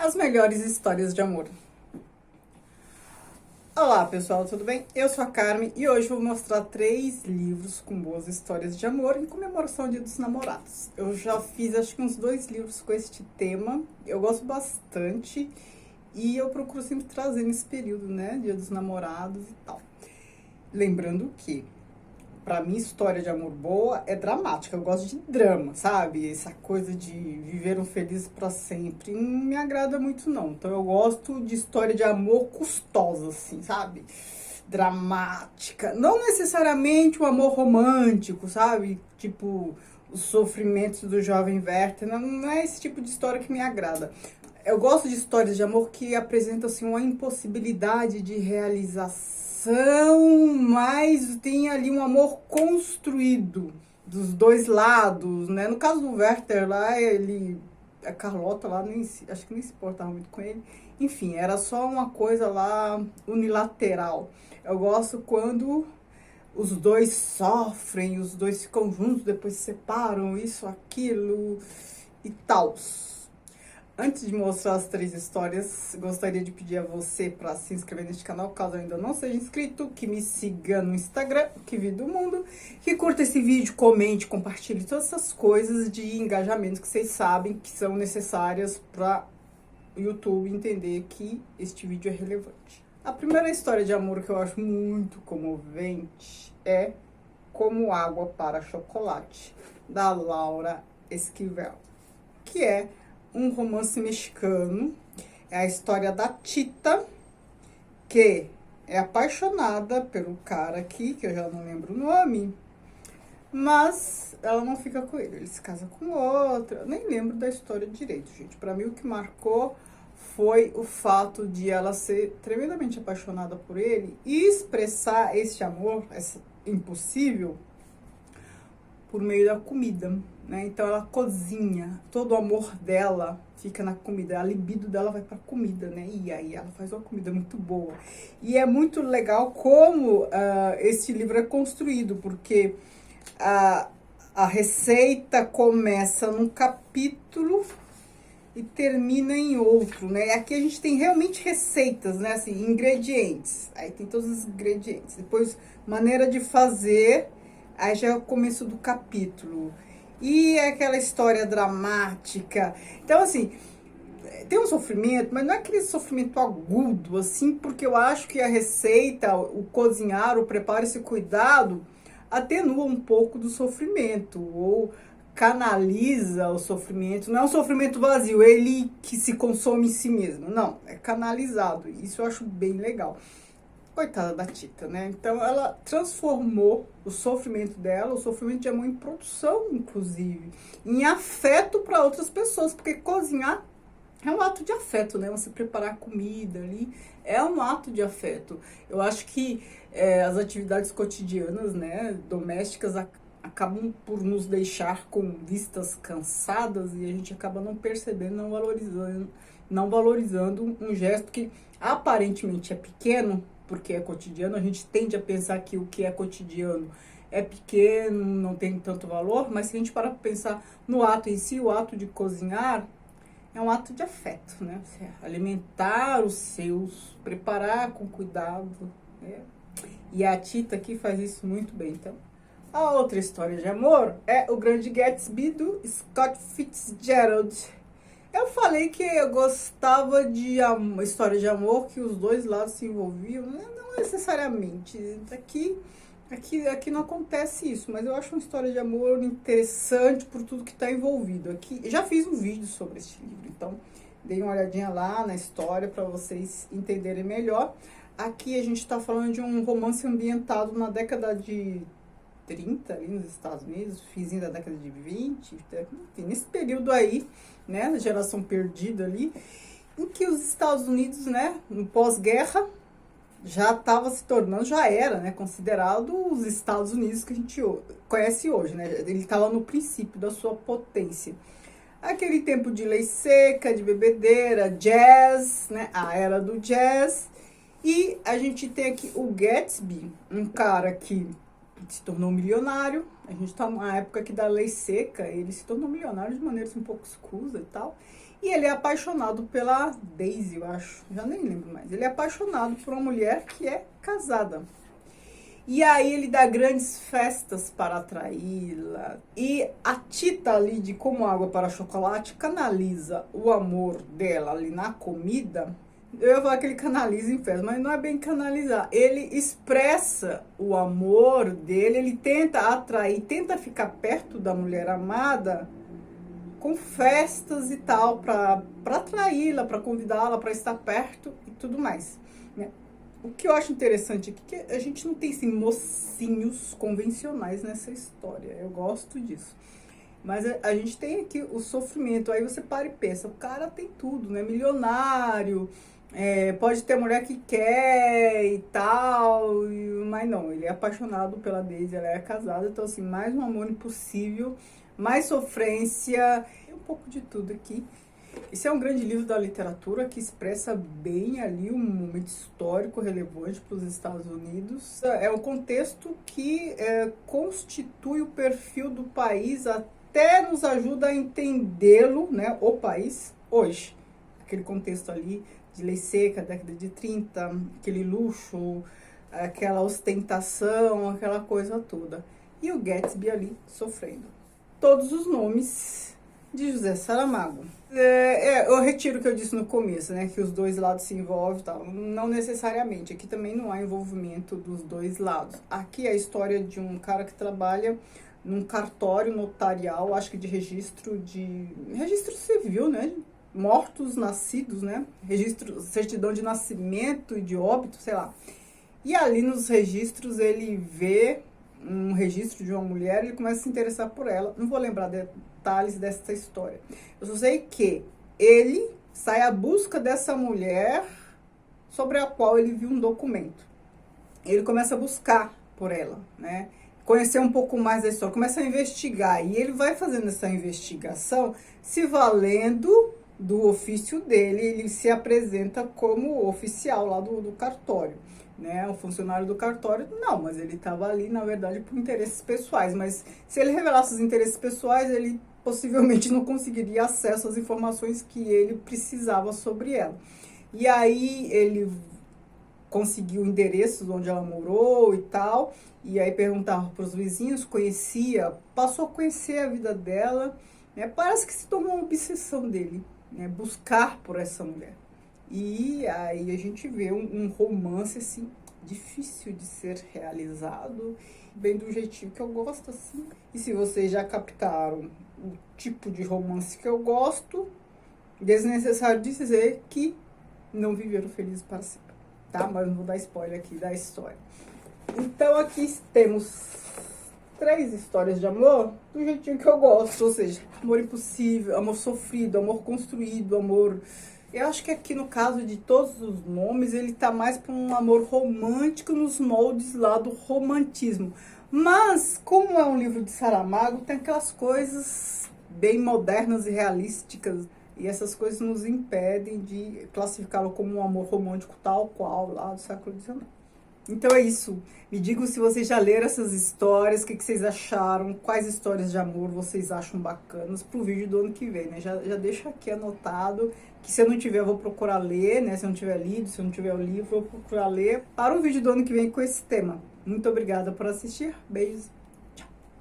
As melhores histórias de amor. Olá pessoal, tudo bem? Eu sou a Carmen e hoje vou mostrar 3 livros com boas histórias de amor em comemoração ao Dia dos Namorados. Eu já fiz acho que uns 2 livros com este tema, eu gosto bastante e eu procuro sempre trazer nesse período, né? Dia dos Namorados e tal. Lembrando que pra mim, história de amor boa é dramática. Eu gosto de drama, sabe? Essa coisa de viveram felizes pra sempre não me agrada muito, não. Então, eu gosto de história de amor custosa, assim, sabe? Dramática. Não necessariamente o amor romântico, sabe? Tipo, os sofrimentos do jovem Werther. Não é esse tipo de história que me agrada. Eu gosto de histórias de amor que apresentam, assim, uma impossibilidade de realização, mas tem ali um amor construído dos dois lados, né? No caso do Werther lá, a Carlota lá, acho que nem se importava muito com ele. Enfim, era só uma coisa lá unilateral. Eu gosto quando os dois sofrem, os dois ficam juntos, depois se separam, isso, aquilo e tal. Antes de mostrar as 3 histórias, gostaria de pedir a você para se inscrever neste canal, caso ainda não seja inscrito, que me siga no Instagram, que vi do mundo, que curta esse vídeo, comente, compartilhe todas essas coisas de engajamento que vocês sabem que são necessárias para o YouTube entender que este vídeo é relevante. A primeira história de amor que eu acho muito comovente é Como Água para Chocolate, da Laura Esquivel, que é um romance mexicano. É a história da Tita, que é apaixonada pelo cara aqui, que eu já não lembro o nome, mas ela não fica com ele se casa com outra. Eu nem lembro da história direito, gente. Pra mim, o que marcou foi o fato de ela ser tremendamente apaixonada por ele e expressar esse amor, esse impossível, por meio da comida, né? Então ela cozinha, todo o amor dela fica na comida, a libido dela vai pra comida, né? E aí ela faz uma comida muito boa. E é muito legal como esse livro é construído, porque a receita começa num capítulo e termina em outro, né? E aqui a gente tem realmente receitas, né? Assim, ingredientes. Aí tem todos os ingredientes. Depois, maneira de fazer. Aí já é o começo do capítulo. E é aquela história dramática. Então, assim, tem um sofrimento, mas não é aquele sofrimento agudo, assim, porque eu acho que a receita, o cozinhar, o preparo, esse cuidado, atenua um pouco do sofrimento, ou canaliza o sofrimento. Não é um sofrimento vazio, ele que se consome em si mesmo. Não, é canalizado. Isso eu acho bem legal. Coitada da Tita, né? Então, ela transformou o sofrimento dela, o sofrimento de amor, em produção, inclusive, em afeto para outras pessoas, porque cozinhar é um ato de afeto, né? Você preparar comida ali é um ato de afeto. Eu acho que as atividades cotidianas, né, domésticas, acabam por nos deixar com vistas cansadas e a gente acaba não percebendo, não valorizando um gesto que aparentemente é pequeno, porque é cotidiano. A gente tende a pensar que o que é cotidiano é pequeno, não tem tanto valor, mas se a gente parar para pensar no ato em si, o ato de cozinhar é um ato de afeto, né? Você alimentar os seus, preparar com cuidado, né? E a Tita aqui faz isso muito bem. Então, a outra história de amor é O Grande Gatsby, do Scott Fitzgerald. Eu falei que eu gostava de uma história de amor que os dois lados se envolviam, não necessariamente. Aqui não acontece isso, mas eu acho uma história de amor interessante por tudo que está envolvido. Aqui, já fiz um vídeo sobre esse livro, então dei uma olhadinha lá na história para vocês entenderem melhor. Aqui a gente está falando de um romance ambientado na década de 30, ali nos Estados Unidos, finzinho da década de 20, enfim, nesse período aí, né, geração perdida ali, em que os Estados Unidos, né, no pós-guerra, já estava se tornando, já era, né, considerado os Estados Unidos que a gente conhece hoje, né, ele estava no princípio da sua potência. Aquele tempo de lei seca, de bebedeira, jazz, né, a era do jazz, e a gente tem aqui o Gatsby, um cara que se tornou milionário. A gente está numa época aqui da lei seca, ele se tornou milionário de maneira um pouco escusa e tal. E ele é apaixonado pela Daisy, eu acho, já nem lembro mais. Ele é apaixonado por uma mulher que é casada. E aí ele dá grandes festas para atraí-la. E a Tita ali de Como Água para Chocolate canaliza o amor dela ali na comida. Eu ia falar que ele canaliza em festa, mas não é bem canalizar. Ele expressa o amor dele, ele tenta atrair, tenta ficar perto da mulher amada com festas e tal, para atraí-la, para convidá-la, para estar perto e tudo mais, né? O que eu acho interessante aqui é que a gente não tem assim, mocinhos convencionais nessa história. Eu gosto disso. Mas a gente tem aqui o sofrimento. Aí você para e pensa, o cara tem tudo, né? Milionário, pode ter mulher que quer e tal, mas não, ele é apaixonado pela Daisy, ela é casada, então assim, mais um amor impossível, mais sofrência, um pouco de tudo aqui. Esse é um grande livro da literatura que expressa bem ali um momento histórico relevante para os Estados Unidos. É um contexto que constitui o perfil do país, até nos ajuda a entendê-lo, né, o país, hoje. Aquele contexto ali de lei seca, década de 30, aquele luxo, aquela ostentação, aquela coisa toda. E o Gatsby ali sofrendo. Todos os nomes de José Saramago. Eu retiro o que eu disse no começo, né? Que os dois lados se envolvem e tal. Não necessariamente. Aqui também não há envolvimento dos dois lados. Aqui é a história de um cara que trabalha num cartório notarial, acho que de registro civil, né? Mortos, nascidos, né? Registro, certidão de nascimento e de óbito, sei lá. E ali nos registros ele vê um registro de uma mulher e ele começa a se interessar por ela. Não vou lembrar detalhes dessa história. Eu só sei que ele sai à busca dessa mulher sobre a qual ele viu um documento. Ele começa a buscar por ela, né? Conhecer um pouco mais da história, começa a investigar. E ele vai fazendo essa investigação se valendo do ofício dele. Ele se apresenta como oficial lá do cartório, né? O funcionário do cartório, não, mas ele estava ali, na verdade, por interesses pessoais. Mas se ele revelasse os interesses pessoais, ele possivelmente não conseguiria acesso às informações que ele precisava sobre ela. E aí ele conseguiu endereços onde ela morou e tal, e aí perguntava para os vizinhos, passou a conhecer a vida dela, né? Parece que se tornou uma obsessão dele, né? Buscar por essa mulher. E aí a gente vê um romance, assim, difícil de ser realizado, bem do jeitinho que eu gosto, assim. E se vocês já captaram o tipo de romance que eu gosto, desnecessário dizer que não viveram felizes para sempre, tá? Mas não vou dar spoiler aqui da história. Então aqui temos 3 histórias de amor do jeitinho que eu gosto, ou seja, amor impossível, amor sofrido, amor construído, amor... Eu acho que aqui no caso de todos os nomes, ele tá mais para um amor romântico nos moldes lá do romantismo. Mas, como é um livro de Saramago, tem aquelas coisas bem modernas e realísticas. E essas coisas nos impedem de classificá-lo como um amor romântico tal qual lá do século XIX. Então é isso. Me digam se vocês já leram essas histórias, o que vocês acharam, quais histórias de amor vocês acham bacanas pro vídeo do ano que vem, né? Já deixa aqui anotado, que se eu não tiver, eu vou procurar ler, né? Se eu não tiver lido, se eu não tiver o livro, eu vou procurar ler para o vídeo do ano que vem com esse tema. Muito obrigada por assistir. Beijos.